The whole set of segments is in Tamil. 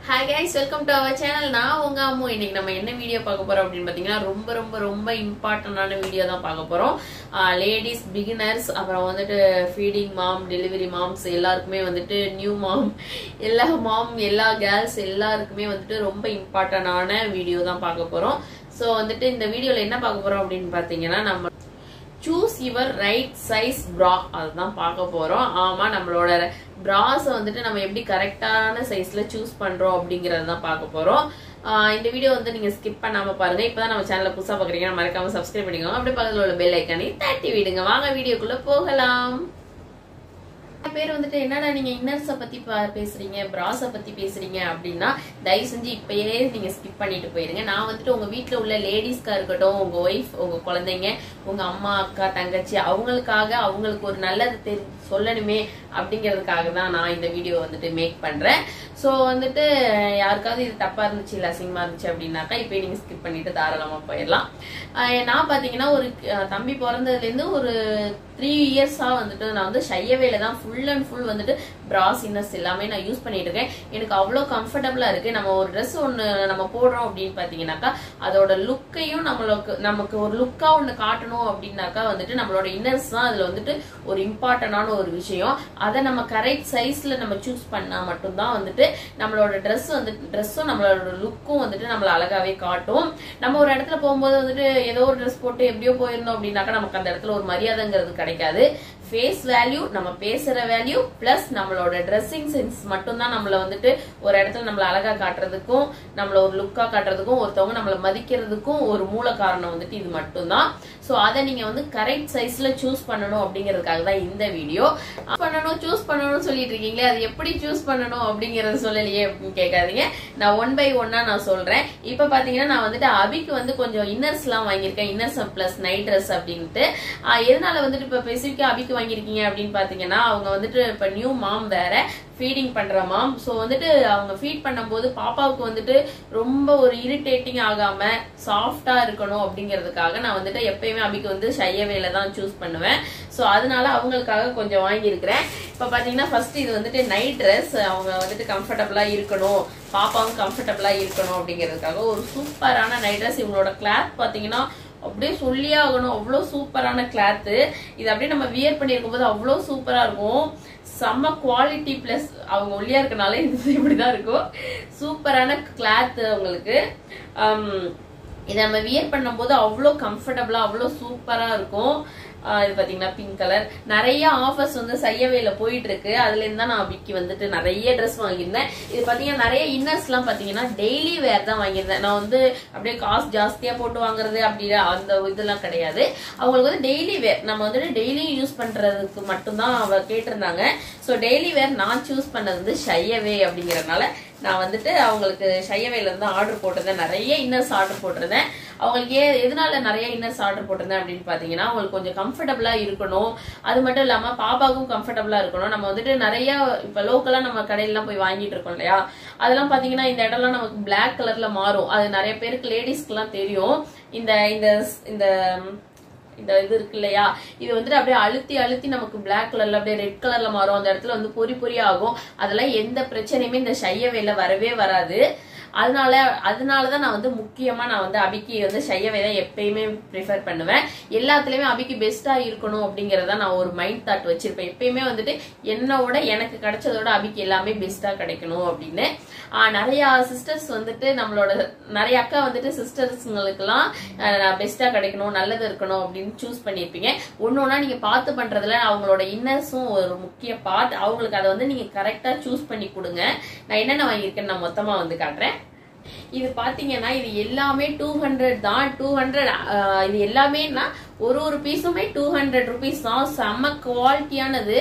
Hi guys, welcome to our channel. நான் உங்க அம்மு. இன்னைக்கு நம்ம என்ன வீடியோ பார்க்க போறோம் அப்படினு பாத்தீங்கன்னா ரொம்ப இம்பார்ட்டன்டான வீடியோ தான் பார்க்க போறோம். லேடிஸ் பிகினர்ஸ் அப்புறம் வந்துட்டு ஃபீடிங் மாம், டெலிவரி மாம்ஸ் எல்லாருக்குமே வந்துட்டு நியூ மாம், எல்லா கேர்ள்ஸ் எல்லாருக்குமே வந்துட்டு ரொம்ப இம்பார்ட்டன்டான வீடியோ தான் பார்க்க போறோம். சோ வந்துட்டு இந்த வீடியோல என்ன பார்க்க போறோம் அப்படினு பாத்தீங்கன்னா நம்ம choose your right size bra அதுதான் பார்க்க போறோம். ஆமா, நம்மளோட bras வந்துட்டு நம்ம எப்படி கரெக்டான சைஸ்ல சூஸ் பண்றோம் அப்படிங்கறத தான் பார்க்க போறோம். இந்த வீடியோ வந்து நீங்க ஸ்கிப் பண்ணாம பாருங்க. இப்பதான் நம்ம சேனலை புதுசா பாக்குறீங்கன்னா மறக்காம சப்ஸ்கிரைப் பண்ணிக்கோங்க. அப்படியே பக்கத்துல உள்ள பெல் ஐகானை தட்டி விடுங்க. வாங்க வீடியோக்குள்ள போகலாம். பேர் வந்துட்டு என்னடா நீங்க இன்னர்ஸ பத்தி பேசுறீங்க, பிராஸ பத்தி பேசுறீங்க அப்படின்னா தயவு செஞ்சு இப்பயே நீங்க ஸ்கிப் பண்ணிட்டு போயிருங்க. நான் வந்துட்டு உங்க வீட்டுல உள்ள லேடிஸ்க்கா இருக்கட்டும், உங்க ஒய்ஃப், உங்க குழந்தைங்க, உங்க அம்மா, அக்கா, தங்கச்சி அவங்களுக்கு ஒரு நல்லது சொல்லணுமே அப்படிங்கிறதுக்காக தான் நான் இந்த வீடியோ வந்துட்டு மேக் பண்றேன். சோ வந்துட்டு யாருக்காவது இது தப்பா இருந்துச்சு இல்ல அசிங்கமா இருந்துச்சு அப்படின்னாக்கா இப்ப நீங்க ஸ்கிப் பண்ணிட்டு தாராளமா போயிடலாம். நான் பாத்தீங்கன்னா ஒரு தம்பி பிறந்ததுல இருந்து ஒரு 3 இயர்ஸா வந்துட்டு நான் வந்து ஷையவேல தான் ஃபுல் அண்ட் ஃபுல் வந்துட்டு பிராஸ் இன்னர்ஸ் எல்லாமே நான் யூஸ் பண்ணிட்டு இருக்கேன். எனக்கு அவ்வளவு கம்ஃபர்டபுளா இருக்கு. நம்ம ஒரு ட்ரெஸ் ஒண்ணு நம்ம போடுறோம் அப்படின்னு பாத்தீங்கன்னாக்கா அதோட லுக்கையும் நமக்கு ஒரு லுக்கா ஒண்ணு காட்டணும் அப்படின்னாக்கா வந்துட்டு நம்மளோட இன்னர்ஸ் தான் அதுல வந்துட்டு ஒரு இம்பார்ட்டன்டான ஒரு விஷயம். அதை நம்ம கரெக்ட் சைஸ்ல நம்ம சூஸ் பண்ணா மட்டும்தான் வந்துட்டு நம்மளோட ட்ரெஸ்ஸும் நம்மளோட லுக்கும் வந்துட்டு நம்மள அழகாவே காட்டும். நம்ம ஒரு இடத்துல போகும்போது வந்துட்டு ஏதோ ஒரு ட்ரெஸ் போட்டு எப்படியோ போயிருந்தோம் அப்படின்னாக்கா நமக்கு அந்த இடத்துல ஒரு மரியாதைங்கிறது கிடைக்காது. ஃபேஸ் வேல்யூ, நம்ம பேசுற வேல்யூ பிளஸ் நம்மளோட ட்ரெஸ்ஸிங் சென்ஸ் மட்டும்தான் நம்மள வந்துட்டு ஒரு இடத்துல நம்மள அழகா காட்டுறதுக்கும் நம்மள ஒரு லுக்கா காட்டுறதுக்கும் ஒருத்தவங்க நம்மள மதிக்கிறதுக்கும் ஒரு மூல காரணம் வந்துட்டு இது மட்டும்தான். சோ அதை நீங்க வந்து கரெக்ட் சைஸ்ல சூஸ் பண்ணணும் அப்படிங்கிறதுக்காக தான் இந்த வீடியோ. சூஸ் பண்ணணும்னு சொல்லிட்டு இருக்கீங்களே, அது எப்படி சூஸ் பண்ணணும் அப்படிங்கறது சொல்லலையே அப்படின்னு கேட்காதீங்க. நான் 1 by 1 நான் சொல்றேன். இப்ப பாத்தீங்கன்னா நான் வந்துட்டு அபிக்கு வந்து கொஞ்சம் இன்னர்ஸ் எல்லாம் வாங்கியிருக்கேன். இன்னர்ஸ் பிளஸ் நைட் ட்ரெஸ் அப்படின்ட்டு. எதனால வந்துட்டு இப்ப ஸ்பெசிபிக்கா அபிக்கு வாங்கிருக்கீங்க அப்படின்னு பாத்தீங்கன்னா அவங்க வந்துட்டு இப்ப நியூ மாம் வேற, ஃபீடிங் பண்ற மாம். சோ வந்துட்டு அவங்க ஃபீட் பண்ணும்போது பாப்பாவுக்கு வந்துட்டு ரொம்ப ஒரு இரிட்டேட்டிங் ஆகாம சாஃப்டா இருக்கணும் அப்படிங்கிறதுக்காக நான் வந்துட்டு எப்பயுமே அபிக்கு வந்து ஷையவேல தான் சூஸ் பண்ணுவேன். சோ அதனால அவங்களுக்காக கொஞ்சம் வாங்கியிருக்கிறேன். இப்ப பாத்தீங்கன்னா ஃபர்ஸ்ட் இது வந்துட்டு நைட் ட்ரெஸ். அவங்க வந்துட்டு கம்ஃபர்டபுளா இருக்கணும், பாப்பாவும் கம்ஃபர்டபுளா இருக்கணும் அப்படிங்கிறதுக்காக ஒரு சூப்பரான நைட் ட்ரெஸ். இவங்களோட கிளாத் பாத்தீங்கன்னா அப்படியே சொல்லியே ஆகணும், அவ்வளவு சூப்பரான கிளாத்து. இது அப்படியே நம்ம வியர் பண்ணிருக்கும் போது அவ்வளவு சூப்பரா இருக்கும். செம்ம குவாலிட்டி பிளஸ் அவங்க ஒல்லியா இருக்கனால இது இப்படிதான் இருக்கும். சூப்பரான கிளாத் அவங்களுக்கு. இதை நம்ம வியர் பண்ணும் போது அவ்வளவு கம்ஃபர்டபுளா அவ்வளவு சூப்பரா இருக்கும். இது பாத்தீங்கன்னா பிங்க் கலர். நிறைய ஆஃபர்ஸ் வந்து சையவேல போயிட்டு இருக்கு. அதுல இருந்தா நான் அபிக்கு வந்துட்டு நிறைய ட்ரெஸ் வாங்கியிருந்தேன். இது பாத்தீங்கன்னா நிறைய இன்னர்ஸ் எல்லாம் பாத்தீங்கன்னா டெய்லி வேர் தான் வாங்கியிருந்தேன். நான் வந்து அப்படியே காசு ஜாஸ்தியா போட்டு வாங்குறது அப்படி அந்த இதெல்லாம் கிடையாது. அவங்களுக்கு வந்து டெய்லி வேர் நம்ம வந்துட்டு டெய்லி யூஸ் பண்றதுக்கு மட்டும்தான் அவ கேட்டிருந்தாங்க. சோ டெய்லி வேர் நான் சூஸ் பண்ணது வந்து ஷையவே அப்படிங்கறதுனால நான் வந்துட்டு அவங்களுக்கு ஷையவேல இருந்து ஆர்டர் போட்டிருந்தேன். நிறைய இன்னர்ஸ் ஆர்டர் போட்டிருந்தேன். அவங்களுக்கு எதனால நிறைய இன்னர்ஸ் ஆர்டர் போட்டிருந்தேன் அப்படின்னு பாத்தீங்கன்னா அவங்களுக்கு கொஞ்சம் கம்ஃபர்டபுளா இருக்கணும். அது மட்டும் இல்லாம பாப்பாவுக்கும் கம்ஃபர்டபுளா இருக்கணும். நம்ம வந்துட்டு நிறைய இப்ப லோக்கலா நம்ம கடையிலாம் போய் வாங்கிட்டு இருக்கோம் இல்லையா, அதெல்லாம் பாத்தீங்கன்னா இந்த இடம்லாம் நமக்கு பிளாக் கலர்ல மாறும். அது நிறைய பேருக்கு லேடிஸ்க்கு எல்லாம் தெரியும். இந்த இந்த இந்த இது இருக்கு இல்லையா, இது வந்துட்டு அப்படியே அழுத்தி நமக்கு பிளாக் கலர்ல அப்படியே ரெட் கலர்ல மாறும். அந்த இடத்துல வந்து பொறி ஆகும். அதெல்லாம் எந்த பிரச்சனையுமே இந்த ஷையவேல வரவே வராது. அதனாலதான் நான் வந்து முக்கியமா நான் வந்து அபிக்கு வந்து ஷையவே தான் எப்பயுமே ப்ரிஃபர் பண்ணுவேன். எல்லாத்துலயுமே அபிக்கு பெஸ்டா இருக்கணும் அப்படிங்கறத நான் ஒரு மைண்ட் தாட் வச்சிருப்பேன். எப்பயுமே வந்துட்டு என்னோட எனக்கு கிடைச்சதோட அபிக்கு எல்லாமே பெஸ்டா கிடைக்கணும் அப்படின்னு. நிறைய சிஸ்டர்ஸ் வந்துட்டு நம்மளோட நிறைய அக்கா வந்துட்டு சிஸ்டர்ஸ்ங்களுக்கு எல்லாம் பெஸ்டா கிடைக்கணும், நல்லது இருக்கணும் அப்படின்னு சூஸ் பண்ணிருப்பீங்க. ஒன்னொன்னா நீங்க பார்த்து பண்றதுல அவங்களோட இன்னர்ஸும் ஒரு முக்கிய பார்ட். அவங்களுக்கு அதை வந்து நீங்க கரெக்டா சூஸ் பண்ணி கொடுங்க. நான் என்னென்ன வாங்கியிருக்கேன்னு நான் மொத்தமா வந்து காட்டுறேன். இது பாத்தீங்கன்னா இது எல்லாமே 200 தான். 200 இது எல்லாமே ஒரு பீஸுமே 200 rupees தான். செம்ம குவாலிட்டியானது,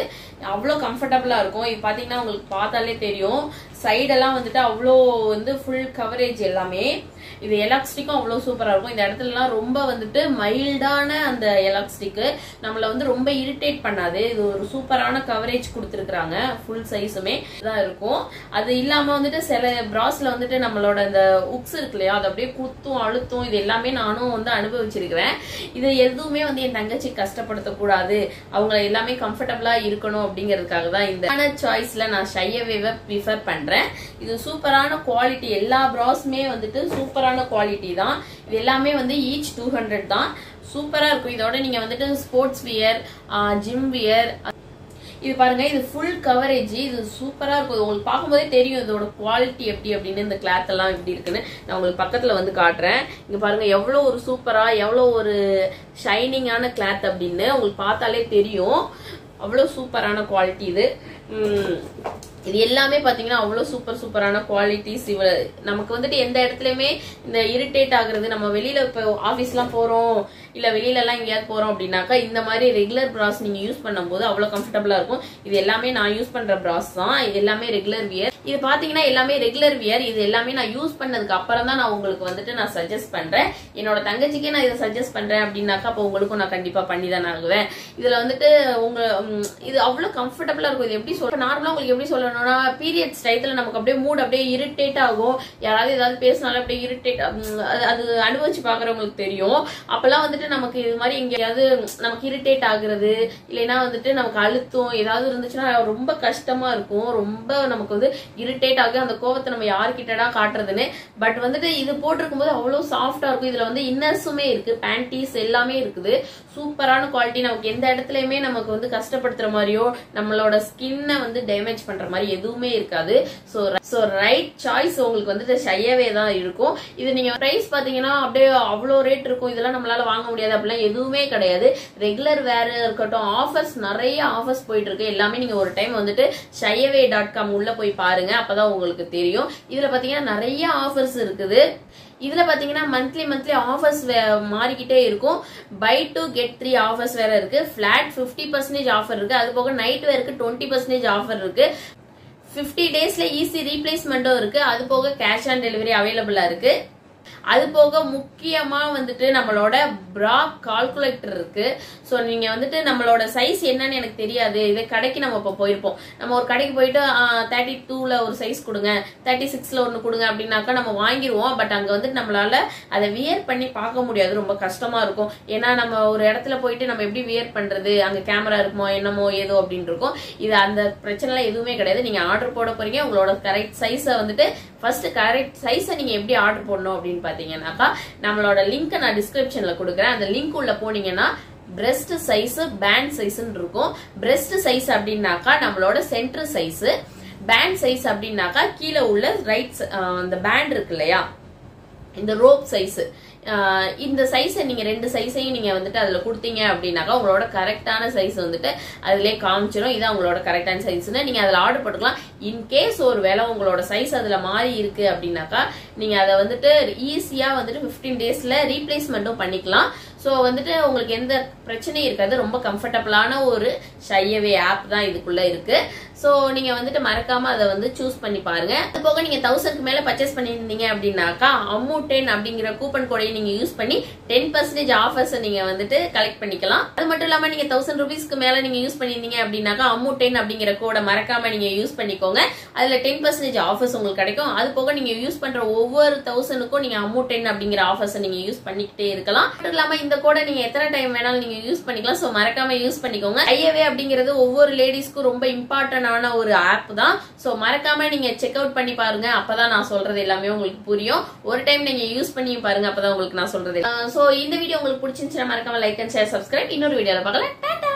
அவ்வளவு கம்ஃபர்டபுளா இருக்கும். இது பாத்தீங்கன்னா உங்களுக்கு பார்த்தாலே தெரியும். சைடெல்லாம் வந்துட்டு அவ்வளோ வந்து ஃபுல் கவரேஜ் எல்லாமே. இது எலாஸ்டிக்கும் அவ்வளவு சூப்பரா இருக்கும். இந்த இடத்துல எல்லாம் ரொம்ப வந்துட்டு மைல்டான அந்த எலாஸ்டிக் நம்மள வந்து ரொம்ப இரிட்டேட் பண்ணாது. இது ஒரு சூப்பரான கவரேஜ் கொடுத்துருக்காங்க. ஃபுல் சைஸுமே தான் இருக்கும். அது இல்லாம வந்துட்டு சில பிராஸ்ல வந்துட்டு நம்மளோட அந்த உக்ஸ் இருக்கு இல்லையா, அது அப்படியே குத்தும் அழுத்தும். இது எல்லாமே நானும் வந்து அனுபவிச்சிருக்கிறேன். இது எதுவும் எதுவுமே வந்து என் தங்கச்சி கஷ்டப்படுத்தக்கூடாது, அவங்க எல்லாமே கம்ஃபர்டபுளா இருக்கணும் அப்படிங்கிறதுக்காக தான் இந்த சாய்ஸ்ல நான் ஷையவேவை ப்ரிஃபர் பண்றேன். இது சூப்பரான குவாலிட்டி, எல்லா பிராஸுமே வந்துட்டு சூப்பரான குவாலிட்டி தான். இது எல்லாமே வந்து ஈச் 200 தான். சூப்பரா இருக்கும். இதோட நீங்க வந்துட்டு ஸ்போர்ட்ஸ் வியர், ஜிம் வியர், இது பாருங்க, இது ஃபுல் கவரேஜ். இது சூப்பரா இருக்கும். உங்களுக்கு பார்க்கும்போதே தெரியும் இதோட குவாலிட்டி எப்படி அப்படின்னு, இந்த கிளாத் எல்லாம் எப்படி இருக்குன்னு. நான் உங்களுக்கு பக்கத்துல வந்து காட்டுறேன். இங்க பாருங்க எவ்வளவு ஒரு சூப்பரா, எவ்வளவு ஒரு ஷைனிங்கான கிளாத் அப்படின்னு உங்களுக்கு பார்த்தாலே தெரியும். அவ்வளவு சூப்பரான குவாலிட்டி இது. இது எல்லாமே பாத்தீங்கன்னா அவ்வளவு சூப்பரான குவாலிட்டிஸ். நமக்கு வந்துட்டு எந்த இடத்துலயுமே இந்த இரிட்டேட் ஆகுறது, நம்ம வெளியில இப்ப ஆபீஸ் எல்லாம் போறோம் இல்ல வெளியில எல்லாம் எங்கேயாவது போறோம் அப்படின்னாக்கா இந்த மாதிரி ரெகுலர் பிராஸ் நீங்க யூஸ் பண்ணும்போது அவ்வளவு கம்ஃபர்டபுளா இருக்கும். இது எல்லாமே நான் யூஸ் பண்ற பிராஸ் தான். இது எல்லாமே ரெகுலர் வியர். இது பாத்தீங்கன்னா எல்லாமே ரெகுலர் வியர். இது எல்லாமே நான் யூஸ் பண்ணதுக்கு அப்புறம் தான் நான் உங்களுக்கு வந்துட்டு நான் சஜஸ்ட் பண்றேன். என்னோட தங்கச்சிக்கே நான் இதை சஜஸ்ட் பண்றேன் அப்படின்னாக்கா அப்ப உங்களுக்கும் நான் கண்டிப்பா பண்ணி தான் ஆகுவேன். இதுல வந்துட்டு இது அவ்வளவு கம்ஃபர்டபுளா இருக்கும். இது எப்படி சொல்ற, நார்மலா உங்களுக்கு எப்படி சொல்லணும்னா, பீரியட்ஸ் டைத்துல நமக்கு அப்படியே மூட் அப்படியே இரிட்டேட் ஆகும். யாராவது ஏதாவது பேசினாலும் அப்படியே இரிட்டேட், அது அனுபவிச்சு பாக்குறவங்களுக்கு தெரியும். அப்பெல்லாம் வந்துட்டு நமக்கு இது மாதிரி எங்கேயாவது நமக்கு இரிட்டேட் ஆகுறது, இல்லைன்னா வந்துட்டு நமக்கு அழுத்தம் ஏதாவது இருந்துச்சுன்னா ரொம்ப கஷ்டமா இருக்கும். ரொம்ப நமக்கு வந்து இரிட்டேட் ஆகும். அந்த கோவத்தை நம்ம யாருக்கிட்டடா காட்டுறதுன்னு. பட் வந்துட்டு இது போட்டிருக்கும் போது அவ்வளவு சாஃப்டா இருக்கும். இதுல வந்து இன்னர்ஸுமே இருக்கு, பேண்டீஸ் எல்லாமே இருக்குது. சூப்பரான குவாலிட்டி. நமக்கு எந்த இடத்துலயுமே நமக்கு வந்து கஷ்டப்படுத்துற மாதிரியோ நம்மளோட ஸ்கின்னை வந்து டேமேஜ் பண்ற மாதிரி எதுவுமே இருக்காது. சோ ரைட் சாய்ஸ் உங்களுக்கு வந்துட்டு ஷையவே தான் இருக்கும். இது நீங்க பிரைஸ் பாத்தீங்கன்னா அப்படியே அவ்வளோ ரேட் இருக்கும், இதெல்லாம் நம்மளால வாங்க முடியாது அப்படிலாம் எதுவுமே கிடையாது. ரெகுலர் வேர் இருக்கட்டும், ஆஃபர்ஸ் நிறைய ஆஃபர்ஸ் போயிட்டு இருக்கு. எல்லாமே நீங்க ஒரு டைம் வந்துட்டு shayaway.com உள்ள போய் பாருங்க, அப்பதான் உங்களுக்கு தெரியும். இதுல பாத்தீங்கன்னா நிறைய ஆஃபர்ஸ் இருக்குது. இதுல பாத்தீங்கன்னா மந்த்லி ஆஃபர்ஸ் மாறிக்கிட்டே இருக்கும். பை 2 get 3 ஆஃபர்ஸ் வேற இருக்கு. பிளாட் 50% ஆஃபர் இருக்கு. அது போக நைட் வேருக்கு 20% ஆஃபர் இருக்கு. 50 டேஸ்ல ஈஸி ரீப்ளேஸ்மெண்ட்டும் இருக்கு. அது போக கேஷ் ஆன் டெலிவரி அவைலபிளா இருக்கு. அது போக முக்கியமா வந்துட்டு நம்மளோட பிரா கால்குலேட்டர் இருக்கு. சோ நீங்க வந்துட்டு நம்மளோட சைஸ் என்னன்னு எனக்கு தெரியாது, இதே கடைக்கு நம்ம இப்ப போயிருப்போம், நம்ம ஒரு கடைக்கு போயிட்டு 32ல ஒரு சைஸ் கொடுங்க, 36ல ஒன்னு கொடுங்க அப்படின்னாக்கா நம்ம வாங்கிடுவோம். பட் அங்க வந்துட்டு நம்மளால அதை வியர் பண்ணி பார்க்க முடியாது, ரொம்ப கஷ்டமா இருக்கும். ஏன்னா நம்ம ஒரு இடத்துல போயிட்டு நம்ம எப்படி வியர் பண்றது, அங்க கேமரா இருக்குமோ என்னமோ ஏதோ அப்படின்னு இருக்கும். இது அந்த பிரச்சனை எல்லாம் எதுவுமே கிடையாது. நீங்க ஆர்டர் போட போறீங்க, உங்களோட கரெக்ட் சைஸை வந்துட்டு ஃபர்ஸ்ட் கரெக்ட் சைஸை நீங்க எப்படி ஆர்டர் பண்ணணும் அப்படின்னு பாத்தீங்கன்னாக்கா நம்மளோட லிங்க் நான் டிஸ்கிரிப்ஷன்ல கொடுக்குறேன். அந்த லிங்க் உள்ள போனீங்கன்னா பிரஸ்ட் சைஸ், பேண்ட் சைஸ்ன்னு இருக்கும். பிரஸ்ட் சைஸ் அப்படின்னாக்கா நம்மளோட சென்டர் சைஸ், பேண்ட் சைஸ் அப்படின்னாக்கா கீழே உள்ள ரைட் அந்த பேண்ட் இருக்கு இல்லையா, இந்த ரோப் சைஸ். இந்த சைஸை நீங்க 2 சைஸையும் நீங்க வந்துட்டு அதுல கொடுத்தீங்க அப்படின்னாக்கா உங்களோட கரெக்டான சைஸ் வந்துட்டு அதுலயே காமிச்சிடும். இதான் உங்களோட கரெக்டான சைஸ்ன்னு நீங்க அதுல ஆர்டர் போட்டுக்கலாம். இன்கேஸ் ஒரு வேளை உங்களோட சைஸ் அதுல மாறி இருக்கு அப்படின்னாக்கா நீங்க அதை வந்துட்டு ஈஸியா வந்துட்டு 15 டேஸ்ல ரீப்ளேஸ்மெண்ட்டும் பண்ணிக்கலாம். சோ வந்துட்டு உங்களுக்கு எந்த பிரச்சனையும் இருக்காது. ரொம்ப கம்ஃபர்டபுளான ஒரு ஷையவே ஆப் தான் இதுக்குள்ள இருக்கு. சோ நீங்க வந்துட்டு மறக்காம அதை வந்து சூஸ் பண்ணி பாருங்க. அது போக நீங்க 1000க்கு மேல பர்ச்சேஸ் பண்ணிருந்தீங்க அப்படின்னாக்கா அம்மு10 அப்படிங்கிற கூப்பன் கோடை நீங்க யூஸ் பண்ணி 10% ஆஃபர்ஸ் நீங்க வந்துட்டு கலெக்ட் பண்ணிக்கலாம். அது மட்டும் இல்லாம நீங்க 1000 ரூபீஸ்க்கு மேல நீங்க யூஸ் பண்ணிருந்தீங்க அப்படின்னாக்கா அம்மு10 அப்படிங்கிற கோடை மறக்காம நீங்க யூஸ் பண்ணிக்கோங்க. அதுல 10% ஆஃபர்ஸ் உங்களுக்கு கிடைக்கும். அது போக நீங்க யூஸ் பண்ற ஒவ்வொரு 1000க்கும் நீங்க அம்மு10 அப்படிங்கிற ஆஃபர்ஸ் நீங்க யூஸ் பண்ணிக்கிட்டே இருக்கலாம். மட்டும் இல்லாம இந்த கோடை நீங்க எத்தனை டைம் வேணாலும் நீங்க யூஸ் பண்ணிக்கலாம். சோ மறக்காம யூஸ் பண்ணிக்கோங்க. ஷையவே அப்படிங்கிறது ஒவ்வொரு லேடிஸ்க்கும் ரொம்ப இம்பார்ட்டன்ட் ஒரு ஆப் தான். சோ மறக்காம நீங்க செக் அவுட் பண்ணி பாருங்க, அப்பதான் நான் சொல்றது எல்லாமே உங்களுக்கு புரியும். ஒரு டைம் நீங்க யூஸ் பண்ணி பாருங்க, அப்பதான் உங்களுக்கு நான் சொல்றது. சோ இந்த வீடியோ உங்களுக்கு பிடிச்சிருந்துச்சுன்னா மறக்காம லைக் அண்ட் ஷேர், சப்ஸ்கிரைப். இன்னொரு வீடியோல பார்க்கலாம்.